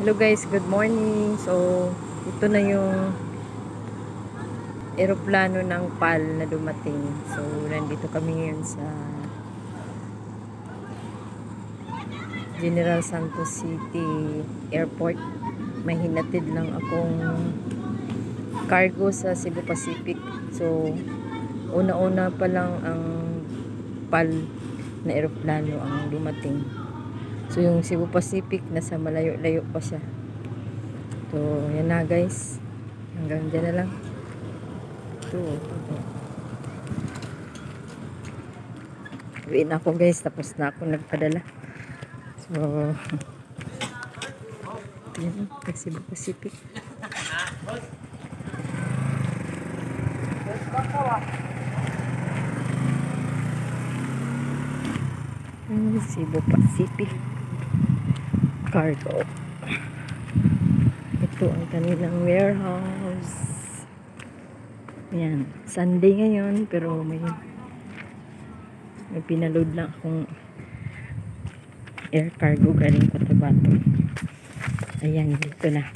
Hello guys, good morning. So, ito na yung eroplano ng PAL na dumating. So, nandito kami ngayon sa General Santos City Airport. May hinatid lang akong cargo sa Cebu Pacific. So, una-una pa lang ang PAL na eroplano ang dumating. So, yung Cebu Pacific nasa malayo-layo pa siya. So, yan na guys. Hanggang dyan na lang. Ito. Uwi na ako guys. Tapos na ako nagpadala. So, yan. Cebu Pacific. Cebu Pacific Cargo. Ito ang kanilang warehouse. Yan. Sunday ngayon pero may pinaload lang akong air cargo galing Cotabato. Ayan, dito na.